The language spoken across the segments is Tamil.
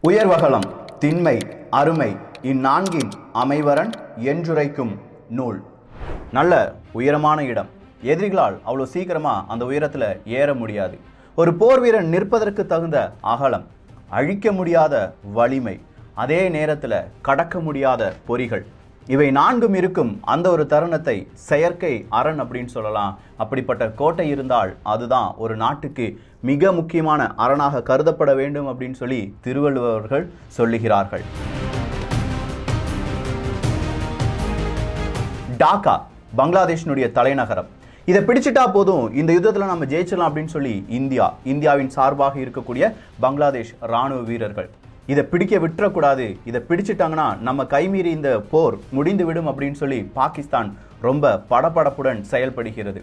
உயர்வகலம் திண்மை அருமை இந்நான்கின் அமைவரன் என்றுரைக்கும் நூல். நல்ல உயரமான இடம். எதிரிகளால் அவ்வளோ சீக்கிரமா அந்த உயரத்துல ஏற முடியாது. ஒரு போர் வீரன் நிற்பதற்கு தகுந்த அகலம், அழிக்க முடியாத வலிமை, அதே நேரத்துல கடக்க முடியாத பொறிகள், இவை நான்கும் இருக்கும் அந்த ஒரு தருணத்தை செயற்கை அரண் அப்படின்னு சொல்லலாம். அப்படிப்பட்ட கோட்டை இருந்தால் அதுதான் ஒரு நாட்டுக்கு மிக முக்கியமான அரணாக கருதப்பட வேண்டும் அப்படின்னு சொல்லி திருவள்ளுவர்கள் சொல்லுகிறார்கள். டாக்கா பங்களாதேஷினுடைய தலைநகரம். இதை பிடிச்சிட்டா போதும், இந்த யுத்தத்தில் நம்ம ஜெயிச்சிடலாம் அப்படின்னு சொல்லி இந்தியாவின் சார்பாக இருக்கக்கூடிய பங்களாதேஷ் இராணுவ வீரர்கள் இதை பிடிக்க விட்டுறக்கூடாது, இதை பிடிச்சிட்டாங்கன்னா நம்ம கைமீறி இந்த போர் முடிந்து விடும் அப்படின்னு சொல்லி பாகிஸ்தான் ரொம்ப படபடப்புடன் செயல்படுகிறது.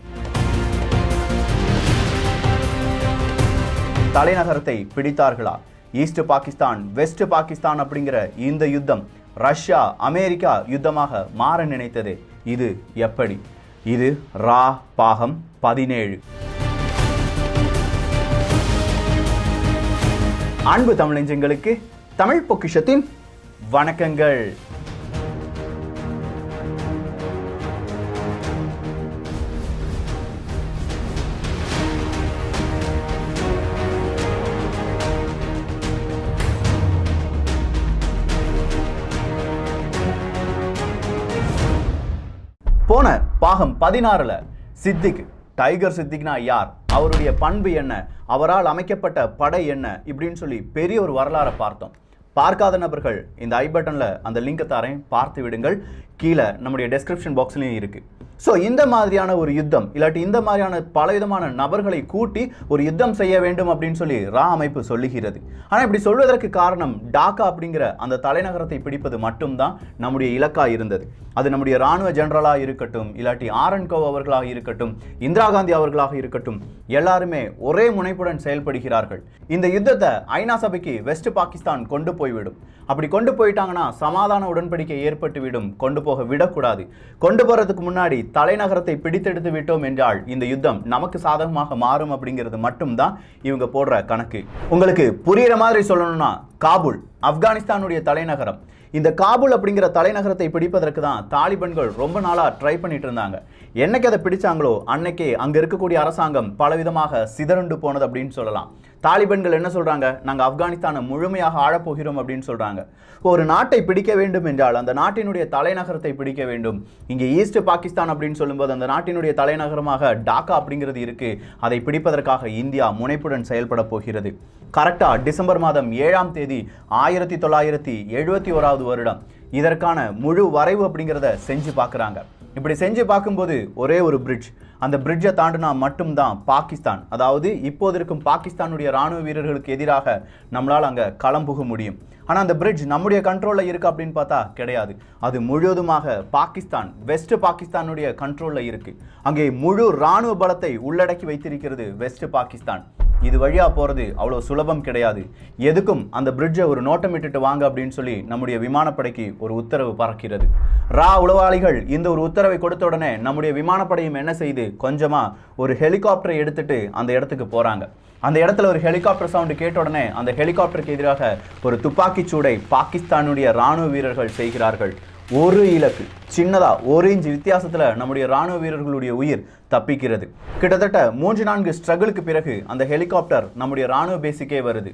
தலைநகரத்தை பிடித்தார்களா? ஈஸ்ட் பாகிஸ்தான் வெஸ்ட் பாகிஸ்தான் அப்படிங்கிற இந்த யுத்தம் ரஷ்யா அமெரிக்கா யுத்தமாக மாற நினைத்தது. இது எப்படி? இது ரா பாகம் 17. அன்பு தமிழஞ்சங்களுக்கு தமிழ் பொக்கிஷத்தின் வணக்கங்கள். போன பாகம் 16ல சித்திக், டைகர் சித்திக்னா யார், அவருடைய பண்பு என்ன, அவரால் அமைக்கப்பட்ட படை என்ன இப்படின்னு சொல்லி பெரிய ஒரு வரலாறை பார்த்தோம். பார்க்காத நபர்கள் இந்த ஐ பட்டன்ல அந்த லிங்கை தாரேன், பார்த்து விடுங்கள். கீழே நம்முடைய டெஸ்கிரிப்ஷன் பாக்ஸ்லயும் இருக்கு. ஸோ இந்த மாதிரியான ஒரு யுத்தம், இல்லாட்டி இந்த மாதிரியான பலவிதமான நபர்களை கூட்டி ஒரு யுத்தம் செய்ய வேண்டும் அப்படின்னு சொல்லி ரா அமைப்பு சொல்லுகிறது. ஆனால் இப்படி சொல்வதற்கு காரணம் டாக்கா அப்படிங்கிற அந்த தலைநகரத்தை பிடிப்பது மட்டும்தான் நம்முடைய இலக்கா இருந்தது. அது நம்முடைய இராணுவ ஜெனரலாக இருக்கட்டும், இல்லாட்டி ஆர்என்கோ அவர்களாக இருக்கட்டும், இந்திரா காந்தி அவர்களாக இருக்கட்டும், எல்லாருமே ஒரே முனைப்புடன் செயல்படுகிறார்கள். இந்த யுத்தத்தை ஐநா சபைக்கு வெஸ்ட் பாகிஸ்தான் கொண்டு போய்விடும். அப்படி கொண்டு போயிட்டாங்கன்னா சமாதான உடன்படிக்கை ஏற்பட்டு விடும். கொண்டு போக விடக்கூடாது. கொண்டு போறதுக்கு முன்னாடி தலைநகரத்தை பிடித்தெடுத்து விட்டோம் என்றால் இந்த யுத்தம் நமக்கு சாதகமாக மாறும் அப்படிங்கிறது மட்டும்தான் இவங்க போடுற கணக்கு. உங்களுக்கு புரியுற மாதிரி சொல்லணும்னா, காபூல் ஆப்கானிஸ்தானுடைய தலைநகரம். இந்த காபூல் அப்படிங்கிற தலைநகரத்தை பிடிப்பதற்கு தான் தாலிபன்கள் ரொம்ப நாளா ட்ரை பண்ணிட்டு இருந்தாங்க. என்னைக்கு அதை பிடிச்சாங்களோ அன்னைக்கே அங்க இருக்கக்கூடிய அரசாங்கம் பலவிதமாக சிதறண்டு போனது அப்படின்னு சொல்லலாம். தாலிபன்கள் என்ன சொல்றாங்க? நாங்க ஆப்கானிஸ்தானை முழுமையாக ஆழப்போகிறோம் அப்படின்னு சொல்றாங்க. ஒரு நாட்டை பிடிக்க வேண்டும் என்றால் அந்த நாட்டினுடைய தலைநகரத்தை பிடிக்க வேண்டும். இங்க ஈஸ்ட் பாகிஸ்தான் அப்படின்னு சொல்லும்போது அந்த நாட்டினுடைய தலைநகரமாக டாக்கா அப்படிங்கிறது இருக்கு. அதை பிடிப்பதற்காக இந்தியா முனைப்புடன் செயல்பட போகிறது. கரெக்டா டிசம்பர் மாதம் 7ஆம் தேதி 1971வது வருடம் இதற்கான முழு வரைவு அப்படிங்கிறத செஞ்சு பார்க்குறாங்க. இப்படி செஞ்சு பார்க்கும்போது ஒரே ஒரு பிரிட்ஜ், அந்த பிரிட்ஜை தாண்டினா மட்டும்தான் பாகிஸ்தான், அதாவது இப்போது இருக்கும் பாகிஸ்தானுடைய ராணுவ வீரர்களுக்கு எதிராக நம்மளால் அங்கே களம்புக முடியும். ஆனால் அந்த பிரிட்ஜ் நம்முடைய கண்ட்ரோலில் இருக்கு அப்படின்னு பார்த்தா கிடையாது. அது முழுவதுமாக பாகிஸ்தான் வெஸ்ட் பாகிஸ்தானுடைய கண்ட்ரோலில் இருக்கு. அங்கே முழு ராணுவ பலத்தை உள்ளடக்கி வைத்திருக்கிறது வெஸ்ட் பாகிஸ்தான். இது வழியா போறது அவ்வளோ சுலபம் கிடையாது. எதுக்கும் அந்த பிரிட்ஜை ஒரு நோட்டமிட்டுட்டு வாங்க அப்படின்னு சொல்லி நம்முடைய விமானப்படைக்கு ஒரு உத்தரவு பறக்கிறது. ரா உளவாளிகள் இந்த ஒரு உத்தரவை கொடுத்த உடனே நம்முடைய விமானப்படையும் என்ன செய்து, கொஞ்சமா ஒரு ஹெலிகாப்டரை எடுத்துட்டு அந்த இடத்துக்கு போறாங்க. அந்த இடத்துல ஒரு ஹெலிகாப்டர் சவுண்டு கேட்ட உடனே அந்த ஹெலிகாப்டருக்கு எதிராக ஒரு துப்பாக்கி சூடை பாகிஸ்தானுடைய ராணுவ வீரர்கள் செய்கிறார்கள். ஒரு இலக்கு, சின்னதா 1 இன்ச் வித்தியாசத்துல நம்முடைய ராணுவ வீரர்களுடைய உயிர் தப்பிக்கிறது. கிட்டத்தட்ட 3-4 ஸ்ட்ரகிளுக்கு பிறகு அந்த ஹெலிகாப்டர் நம்முடைய ராணுவ பேசிக்கே வருது.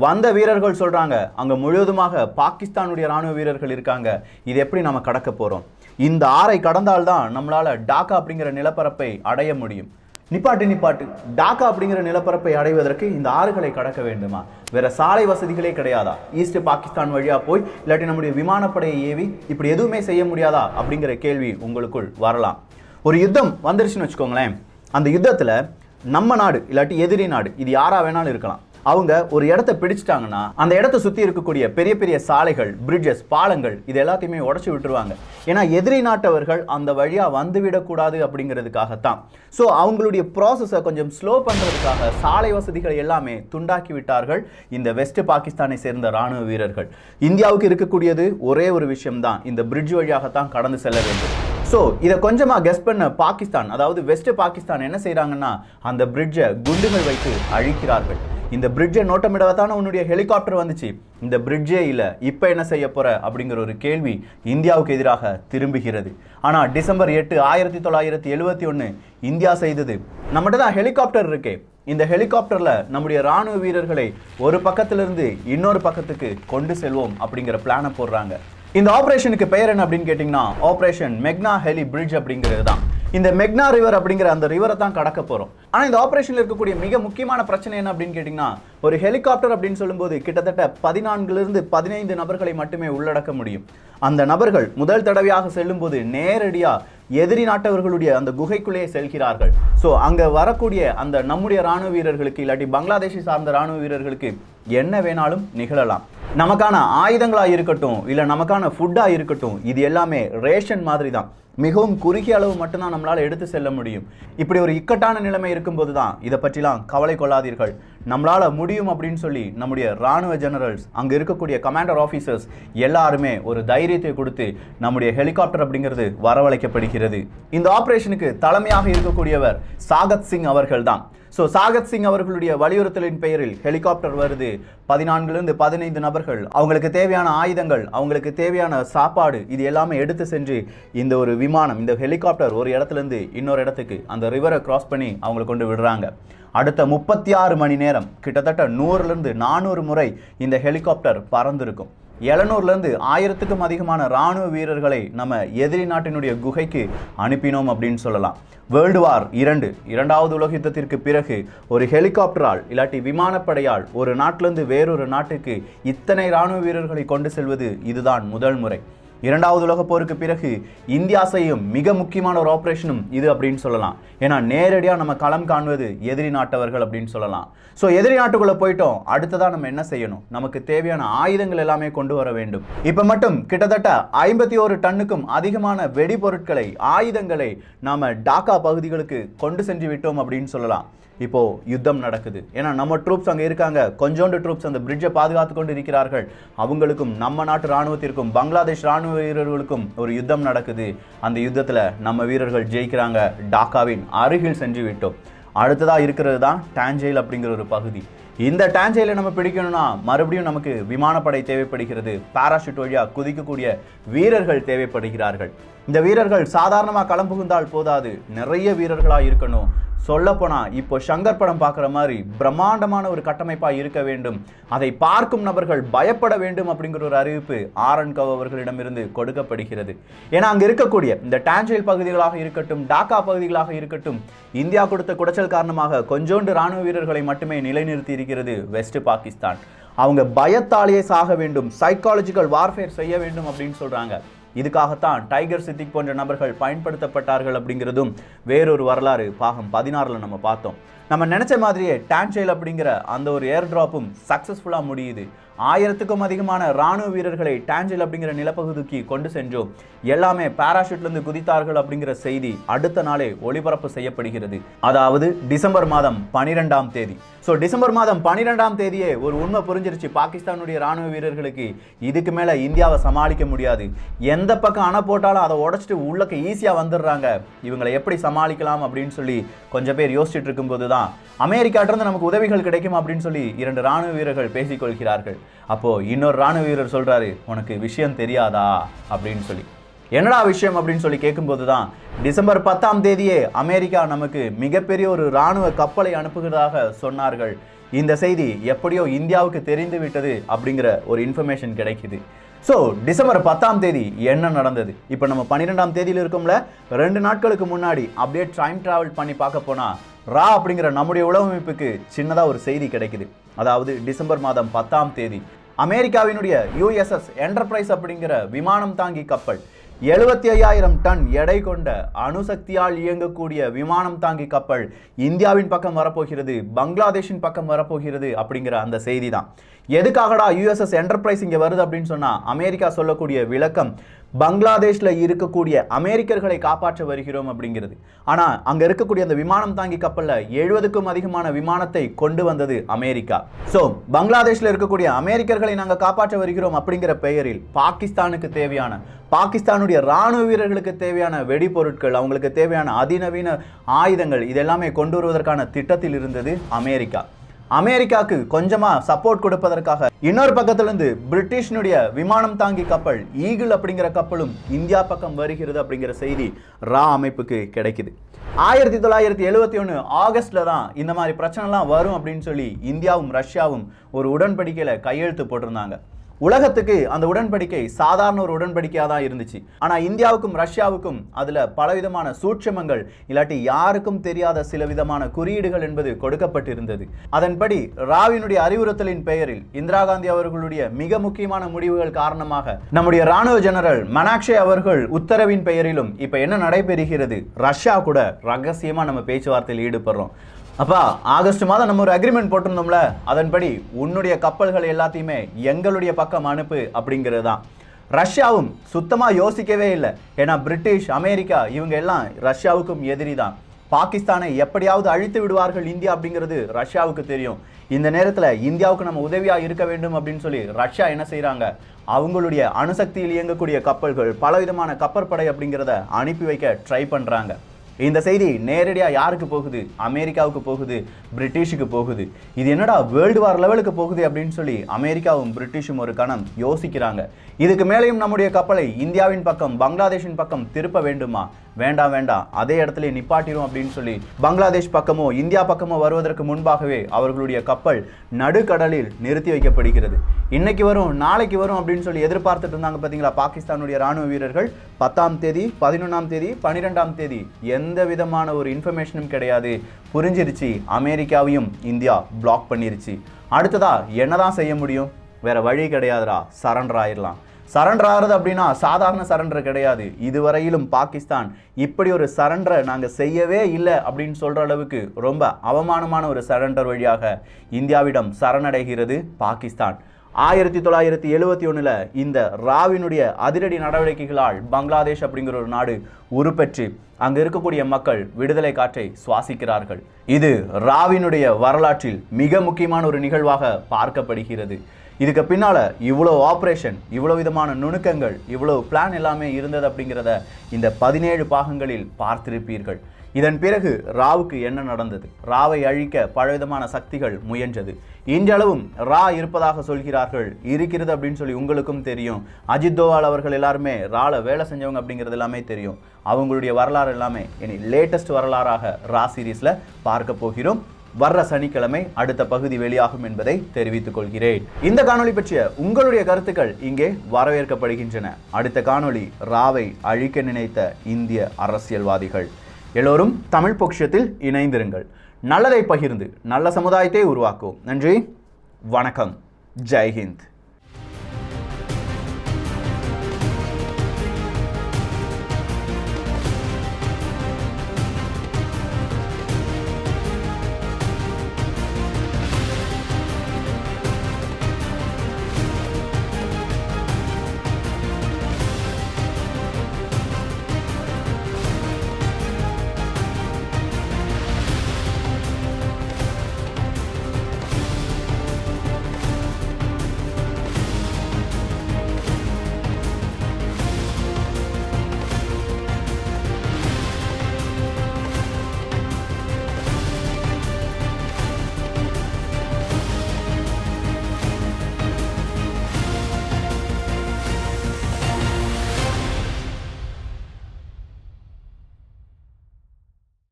வந்த வீரர்கள் சொல்றாங்க, அங்க முழுவதுமாக பாகிஸ்தானுடைய ராணுவ வீரர்கள் இருக்காங்க, இது எப்படி நம்ம கடக்க போறோம்? இந்த ஆறை கடந்தால்தான் நம்மளால டாக்கா அப்படிங்கிற நிலப்பரப்பை அடைய முடியும். நிப்பாட்டு, டாக்கா அப்படிங்கிற நிலப்பரப்பை அடைவதற்கு இந்த ஆறுகளை கடக்க வேண்டுமா? வேற சாலை வசதிகளே கிடையாதா? ஈஸ்ட் பாகிஸ்தான் வழியா போய் இல்லாட்டி நம்முடைய விமானப்படையை ஏவி இப்படி எதுவுமே செய்ய முடியாதா அப்படிங்கிற கேள்வி உங்களுக்குள் வரலாம். ஒரு யுத்தம் வந்துருச்சுன்னு வச்சுக்கோங்களேன். அந்த யுத்தத்துல நம்ம நாடு இல்லாட்டி எதிரி நாடு, இது யாரா வேணாலும் இருக்கலாம், அவங்க ஒரு இடத்தை பிடிச்சிட்டாங்கன்னா அந்த இடத்தை சுற்றி இருக்கக்கூடிய பெரிய பெரிய சாலைகள், பிரிட்ஜஸ், பாலங்கள் இது எல்லாத்தையுமே உடச்சி விட்டுருவாங்க. ஏன்னா எதிரி நாட்டவர்கள் அந்த வழியாக வந்துவிடக்கூடாது அப்படிங்கிறதுக்காகத்தான். ஸோ அவங்களுடைய ப்ராசஸை கொஞ்சம் ஸ்லோ பண்ணுறதுக்காக சாலை வசதிகள் எல்லாமே துண்டாக்கி விட்டார்கள் இந்த வெஸ்ட் பாகிஸ்தானை சேர்ந்த இராணுவ வீரர்கள். இந்தியாவுக்கு இருக்கக்கூடியது ஒரே ஒரு விஷயம்தான், இந்த பிரிட்ஜ் வழியாகத்தான் கடந்து செல்ல வேண்டும். ஸோ இதை கொஞ்சமா கெஸ் பண்ண பாகிஸ்தான், அதாவது வெஸ்ட் பாகிஸ்தான் என்ன செய்யறாங்கன்னா அந்த பிரிட்ஜை குண்டுகள் வைத்து அழிக்கிறார்கள். இந்த பிரிட்ஜை நோட்டமிடத்தான உன்னுடைய ஹெலிகாப்டர் வந்துச்சு, இந்த பிரிட்ஜே இல்லை, இப்போ என்ன செய்ய போற அப்படிங்கிற ஒரு கேள்வி இந்தியாவுக்கு எதிராக திரும்புகிறது. ஆனால் டிசம்பர் 8, 1971 இந்தியா செய்தது, நம்மகிட்ட தான் ஹெலிகாப்டர் இருக்கே, இந்த ஹெலிகாப்டர்ல நம்முடைய ராணுவ வீரர்களை ஒரு பக்கத்திலிருந்து இன்னொரு பக்கத்துக்கு கொண்டு செல்வோம் அப்படிங்கிற பிளானை போடுறாங்க. இந்த ஆபரேஷனுக்கு பெயர் என்ன அப்படின்னு கேட்டிங்கன்னா ஆபரேஷன் மெக்னா ஹெலி பிரிட்ஜ் அப்படிங்கிறது தான். இந்த மெக்னா ரிவர் அப்படிங்கிற அந்த ரிவரை தான் கடக்க போகிறோம். ஆனால் இந்த ஆபரேஷனில் இருக்கக்கூடிய மிக முக்கியமான பிரச்சனை என்ன அப்படின்னு கேட்டிங்கன்னா, ஒரு ஹெலிகாப்டர் அப்படின்னு சொல்லும்போது கிட்டத்தட்ட 14 to 15 நபர்களை மட்டுமே உள்ளடக்க முடியும். அந்த நபர்கள் முதல் தடவையாக செல்லும்போது நேரடியாக எதிரி நாட்டவர்களுடைய அந்த குகைக்குள்ளே செல்கிறார்கள். ஸோ அங்கே வரக்கூடிய அந்த நம்முடைய ராணுவ வீரர்களுக்கு இல்லாட்டி பங்களாதேஷை சார்ந்த ராணுவ வீரர்களுக்கு என்ன வேணாலும் நிகழலாம். நமக்கான ஆயுதங்களாக இருக்கட்டும், இல்லை நமக்கான ஃபுட்டாக இருக்கட்டும், இது எல்லாமே ரேஷன் மாதிரி தான். மிகவும் குறுகிய அளவு மட்டும்தான் நம்மளால் எடுத்து செல்ல முடியும். இப்படி ஒரு இக்கட்டான நிலைமை இருக்கும்போது தான் இதை பற்றிலாம் கவலை கொள்ளாதீர்கள், நம்மளால் முடியும் அப்படின்னு சொல்லி நம்முடைய ராணுவ ஜெனரல்ஸ், அங்கே இருக்கக்கூடிய கமாண்டர் ஆஃபீஸர்ஸ் எல்லாருமே ஒரு தைரியத்தை கொடுத்து நம்முடைய ஹெலிகாப்டர் அப்படிங்கிறது வரவழைக்கப்படுகிறது. இந்த ஆபரேஷனுக்கு தலைமையாக இருக்கக்கூடியவர் சாகத் சிங் அவர்கள் தான். ஸோ சாகத் சிங் அவர்களுடைய வலியுறுத்தலின் பெயரில் ஹெலிகாப்டர் வருது. 14 to 15 நபர்கள், அவங்களுக்கு தேவையான ஆயுதங்கள், அவங்களுக்கு தேவையான சாப்பாடு, இது எல்லாமே எடுத்து சென்று இந்த ஒரு விமானம், இந்த ஹெலிகாப்டர் ஒரு இடத்துலேருந்து இன்னொரு இடத்துக்கு அந்த ரிவரை கிராஸ் பண்ணி அவங்களை கொண்டு விடுறாங்க. அடுத்த 36 மணி நேரம் கிட்டத்தட்ட 100 to 400 முறை இந்த ஹெலிகாப்டர் பறந்திருக்கும். 700 to 1000க்கும் அதிகமான ராணுவ வீரர்களை நம்ம எதிரி நாட்டினுடைய குகைக்கு அனுப்பினோம் அப்படின்னு சொல்லலாம். வேர்ல்டு வார் 2, இரண்டாவது உலக யுத்தத்திற்கு பிறகு ஒரு ஹெலிகாப்டரால் இல்லாட்டி விமானப்படையால் ஒரு நாட்டிலிருந்து வேறொரு நாட்டுக்கு இத்தனை ராணுவ வீரர்களை கொண்டு செல்வது இதுதான் முதல் முறை. இரண்டாவது உலக போருக்கு பிறகு இந்தியா செய்யும் மிக முக்கியமான ஒரு ஆபரேஷனும் இது அப்படின்னு சொல்லலாம். ஏன்னா நேரடியாக நம்ம களம் காண்பது எதிரி நாட்டவர்கள் அப்படின்னு சொல்லலாம். ஸோ எதிரி நாட்டுக்குள்ளே போயிட்டோம், அடுத்ததான் நம்ம என்ன செய்யணும், நமக்கு தேவையான ஆயுதங்கள் எல்லாமே கொண்டு வர வேண்டும். இப்போ மட்டும் கிட்டத்தட்ட 51 டன்னுக்கும் அதிகமான வெடிபொருட்களை, ஆயுதங்களை நாம டாக்கா பகுதிகளுக்கு கொண்டு சென்று விட்டோம் அப்படின்னு சொல்லலாம். இப்போ யுத்தம் நடக்குது. ஏன்னா நம்ம ட்ரூப்ஸ் அங்கே இருக்காங்க, கொஞ்சோண்டு ட்ரூப்ஸ் அந்த பிரிட்ஜை பாதுகாத்து கொண்டு இருக்கிறார்கள். அவங்களுக்கும் நம்ம நாட்டு ராணுவத்திற்கும் பங்களாதேஷ் ராணுவ வீரர்களுக்கும் ஒரு யுத்தம் நடக்குது. அந்த யுத்தத்தில் நம்ம வீரர்கள் ஜெயிக்கிறாங்க, டாக்காவின் அருகில் சென்று விட்டோம். அடுத்ததாக இருக்கிறது தான் டான்ஜெயில் அப்படிங்கிற ஒரு பகுதி. இந்த டான்ஜெயிலை நம்ம பிடிக்கணும்னா மறுபடியும் நமக்கு விமானப்படை தேவைப்படுகிறது. பாராஷூட் வழியாக குதிக்கக்கூடிய வீரர்கள் தேவைப்படுகிறார்கள். இந்த வீரர்கள் சாதாரணமாக களம் புகுந்தால் போதாது, நிறைய வீரர்களாக இருக்கணும். சொல்லப்போனால் இப்போ ஷங்கர் படம் பார்க்குற மாதிரி பிரம்மாண்டமான ஒரு கட்டமைப்பாக இருக்க வேண்டும். அதை பார்க்கும் நபர்கள் பயப்பட வேண்டும் அப்படிங்கிற ஒரு அறிவிப்பு ஆரன் கவ் அவர்களிடமிருந்து கொடுக்கப்படுகிறது. ஏன்னா அங்கே இருக்கக்கூடிய இந்த டான்ஜெயில் பகுதிகளாக இருக்கட்டும், டாக்கா பகுதிகளாக இருக்கட்டும், இந்தியா கொடுத்த குடைச்சல் காரணமாக கொஞ்சோண்டு ராணுவ வீரர்களை மட்டுமே நிலைநிறுத்தி இருக்கிறது வெஸ்ட் பாகிஸ்தான். அவங்க பயத்தாலேயே சாக வேண்டும், சைக்காலஜிக்கல் வார்ஃபேர் செய்ய வேண்டும் அப்படின்னு சொல்கிறாங்க. இதுக்காகத்தான் டைகர் சித்திக் போன்ற நபர்கள் பயன்படுத்தப்பட்டார்கள் அப்படிங்கிறதும் வேறொரு வரலாறு பாகம் 16 நம்ம பார்த்தோம். நம்ம நினைச்ச மாதிரியே டான்ஜெயில் அப்படிங்கிற அந்த ஒரு ஏர் டிராப்பும் சக்சஸ்ஃபுல்லாக முடியுது. 1000க்கும் அதிகமான ராணுவ வீரர்களை டான்ஜெயில் அப்படிங்கிற நிலப்பகுதிக்கு கொண்டு சென்றோம். எல்லாமே பாராஷூட்லேருந்து குதித்தார்கள் அப்படிங்கிற செய்தி அடுத்த நாளே ஒளிபரப்பு செய்யப்படுகிறது. அதாவது டிசம்பர் மாதம் 12ஆம் தேதி. ஸோ டிசம்பர் மாதம் 12ஆம் தேதியே ஒரு உண்மை புரிஞ்சிருச்சு பாகிஸ்தானுடைய ராணுவ வீரர்களுக்கு, இதுக்கு மேலே இந்தியாவை சமாளிக்க முடியாது. எந்த பக்கம் அணை போட்டாலும் அதை உடச்சிட்டு உள்ளக்க ஈஸியாக வந்துடுறாங்க, இவங்களை எப்படி சமாளிக்கலாம் அப்படின்னு சொல்லி கொஞ்சம் பேர் யோசிச்சுட்டு இருக்கும்போது தான் அமெரிக்காட்டிருந்து நமக்கு உதவிகள் கிடைக்கும் அப்படின்னு சொல்லி 2 ராணுவ வீரர்கள் பேசிக்கொள்கிறார்கள். அப்போ இன்னொரு ராணுவ வீரர் சொல்றாரு, உனக்கு விஷயம் தெரியாதா அப்படின்னு சொல்லி. என்னடா விஷயம் அப்படின்னு சொல்லி கேட்கும்போது தான் டிசம்பர் 10ஆம் தேதியே அமெரிக்கா நமக்கு மிகப்பெரிய ஒரு ராணுவ கப்பலை அனுப்புகிறதாக சொன்னார்கள். இந்த செய்தி எப்படியோ இந்தியாவுக்கு தெரிந்து விட்டது அப்படிங்கிற ஒரு இன்ஃபர்மேஷன் கிடைக்குது. ஸோ டிசம்பர் 10ஆம் தேதி என்ன நடந்தது? இப்போ நம்ம 12ஆம் தேதியில் இருக்கோம்ல, 2 நாட்களுக்கு முன்னாடி அப்படியே டைம் டிராவல் பண்ணி பார்க்க போனால் ரா அப்படிங்கிற நம்முடைய உளவமைப்புக்கு சின்னதாக ஒரு செய்தி கிடைக்குது. அதாவது டிசம்பர் மாதம் 10ஆம் தேதி அமெரிக்காவினுடைய USS என்டர்பிரைஸ் அப்படிங்கிற விமானம் தாங்கி கப்பல், 75,000 டன் எடை கொண்ட அணுசக்தியால் இயங்கக்கூடிய விமானம் தாங்கி கப்பல் இந்தியாவின் பக்கம் வரப்போகிறது, பங்களாதேஷின் பக்கம் வரப்போகிறது அப்படிங்கிற அந்த செய்தி தான். எதுக்காகடா USS என்டர்பிரைஸ் இங்கே வருது அப்படின்னு சொன்னால் அமெரிக்கா சொல்லக்கூடிய விளக்கம், பங்களாதேஷ்ல இருக்கக்கூடிய அமெரிக்கர்களை காப்பாற்ற வருகிறோம் அப்படிங்கிறது. ஆனா அங்க இருக்கக்கூடிய அந்த விமானம் தாங்கி கப்பல்ல 70க்கும் அதிகமான விமானத்தை கொண்டு வந்தது அமெரிக்கா. சோ பங்களாதேஷ்ல இருக்கக்கூடிய அமெரிக்கர்களை நாங்க காப்பாற்ற வருகிறோம் அப்படிங்கிற பெயரில் பாகிஸ்தானுக்கு தேவையான, பாகிஸ்தானுடைய ராணுவ வீரர்களுக்கு தேவையான வெடிபொருட்கள், அவங்களுக்கு தேவையான அதிநவீன ஆயுதங்கள் இதெல்லாமே கொண்டு வருவதற்கான திட்டத்தில் இருந்தது அமெரிக்கா. அமெரிக்காவுக்கு கொஞ்சமா சப்போர்ட் கொடுப்பதற்காக இன்னொரு பக்கத்துல இருந்து பிரிட்டிஷனுடைய விமானம் தாங்கி கப்பல் ஈகிள் அப்படிங்கிற கப்பலும் இந்தியா பக்கம் வருகிறது அப்படிங்கிற செய்தி ரா அமைப்புக்கு கிடைக்குது. 1971 ஆகஸ்ட்ல தான் இந்த மாதிரி பிரச்சனைலாம் வரும் அப்படின்னு சொல்லி இந்தியாவும் ரஷ்யாவும் ஒரு உடன்படிக்கையில கையெழுத்து போட்டிருந்தாங்க. உலகத்துக்கு அந்த உடன்படிக்கை சாதாரண ஒரு உடன்படிக்கையாக தான் இருந்துச்சு. ஆனா இந்தியாவுக்கும் ரஷ்யாவுக்கும் அதுல பலவிதமான சூட்சமங்கள், இல்லாட்டி யாருக்கும் தெரியாத சில விதமான குறியீடுகள் என்பது கொடுக்கப்பட்டிருந்தது. அதன்படி ராவினுடைய அறிவுறுத்தலின் பெயரில் இந்திரா காந்தி அவர்களுடைய மிக முக்கியமான முடிவுகள் காரணமாக நம்முடைய ராணுவ ஜெனரல் மனாக்ஷே அவர்கள் உத்தரவின் பெயரிலும் இப்ப என்ன நடைபெறுகிறது, ரஷ்யா கூட ரகசியமா நம்ம பேச்சுவார்த்தையில் ஈடுபடுறோம். அப்பா, ஆகஸ்ட் மாதம் நம்ம ஒரு அக்ரிமெண்ட் போட்டிருந்தோம்ல, அதன்படி உன்னுடைய கப்பல்கள் எல்லாத்தையுமே எங்களுடைய பக்கம் அனுப்பு அப்படிங்கிறது தான். ரஷ்யாவும் சுத்தமா யோசிக்கவே இல்லை. ஏன்னா பிரிட்டிஷ், அமெரிக்கா இவங்க எல்லாம் ரஷ்யாவுக்கும் எதிரி தான். பாகிஸ்தானை எப்படியாவது அழித்து விடுவார்கள் இந்தியா அப்படிங்கிறது ரஷ்யாவுக்கு தெரியும். இந்த நேரத்தில் இந்தியாவுக்கு நம்ம உதவியா இருக்க வேண்டும் அப்படின்னு சொல்லி ரஷ்யா என்ன செய்யறாங்க, அவங்களுடைய அணுசக்தியில் இயங்கக்கூடிய கப்பல்கள், பலவிதமான கப்பற்படை அப்படிங்கிறத அனுப்பி வைக்க ட்ரை பண்றாங்க. இந்த செய்தி நேரடியா யாருக்கு போகுது, அமெரிக்காவுக்கு போகுது, பிரிட்டிஷுக்கு போகுது. இது என்னடா வேர்ல்டு வார் லெவலுக்கு போகுது அப்படின்னு சொல்லி அமெரிக்காவும் பிரிட்டிஷும் ஒரு கணம் யோசிக்கிறாங்க. இதுக்கு மேலேயும் நம்முடைய கப்பலை இந்தியாவின் பக்கம், பங்களாதேஷின் பக்கம் திருப்ப வேண்டுமா? வேண்டாம் வேண்டாம், அதே இடத்துல நிப்பாட்டிடும் அப்படின்னு சொல்லி பங்களாதேஷ் பக்கமோ இந்தியா பக்கமோ வருவதற்கு முன்பாகவே அவர்களுடைய கப்பல் நடுக்கடலில் நிறுத்தி வைக்கப்படுகிறது. இன்னைக்கு வரும், நாளைக்கு வரும் அப்படின்னு சொல்லி எதிர்பார்த்துட்டு இருந்தாங்க பார்த்தீங்களா பாகிஸ்தானுடைய ராணுவ வீரர்கள். 10ஆம் தேதி, 11ஆம் தேதி, 12ஆம் தேதி எந்த விதமான ஒரு இன்ஃபர்மேஷனும் கிடையாது. புரிஞ்சிருச்சு, அமெரிக்காவையும் இந்தியா பிளாக் பண்ணிருச்சு. அடுத்ததா என்னதான் செய்ய முடியும்? வேற வழி கிடையாதுடா, சரண்டர் ஆயிடலாம். சரண்டர் ஆகிறது அப்படின்னா சாதாரண சரண்டர் கிடையாது. இதுவரையிலும் பாகிஸ்தான் இப்படி ஒரு சரண்டரை நாங்கள் செய்யவே இல்லை அப்படின்னு சொல்ற அளவுக்கு ரொம்ப அவமானமான ஒரு சரண்டர் வழியாக இந்தியாவிடம் சரணடைகிறது பாகிஸ்தான். 1971 இந்த ராவினுடைய அதிரடி நடவடிக்கைகளால் பங்களாதேஷ் அப்படிங்கிற ஒரு நாடு உருப்பெற்று அங்க இருக்கக்கூடிய மக்கள் விடுதலை காற்றை சுவாசிக்கிறார்கள். இது ராவினுடைய வரலாற்றில் மிக முக்கியமான ஒரு நிகழ்வாக பார்க்கப்படுகிறது. இதுக்கு பின்னால இவ்வளவு ஆப்ரேஷன், இவ்வளவு விதமான நுணுக்கங்கள், இவ்வளவு பிளான் எல்லாமே இருந்தது அப்படிங்கிறத இந்த 17 பாகங்களில் பார்த்திருப்பீர்கள். இதன் பிறகு ராவுக்கு என்ன நடந்தது? ராவை அழிக்க பலவிதமான சக்திகள் முயன்றது. இன்றளவும் ரா இருப்பதாக சொல்கிறார்கள், இருக்கிறது அப்படின்னு சொல்லி உங்களுக்கும் தெரியும். அஜித் தோவால் அவர்கள் எல்லாருமே ரால வேலை செஞ்சவங்க அப்படிங்கிறது எல்லாமே தெரியும். அவங்களுடைய வரலாறு எல்லாமே இனி லேட்டஸ்ட் வரலாறாக ரா சீரீஸ்ல பார்க்க போகிறோம். வர்ற சனிக்கிழமை அடுத்த பகுதி வெளியாகும் என்பதை தெரிவித்துக் கொள்கிறேன். இந்த காணொளி பற்றிய உங்களுடைய கருத்துக்கள் இங்கே வரவேற்கப்படுகின்றன. அடுத்த காணொளி ராவை அழிக்க நினைத்த இந்திய அரசியல்வாதிகள். எல்லோரும் தமிழ் பொக்கிஷத்தில் இணைந்திருங்கள். நல்லதை பகிர்ந்து நல்ல சமுதாயத்தை உருவாக்குவோம். நன்றி, வணக்கம், ஜெய்ஹிந்த்.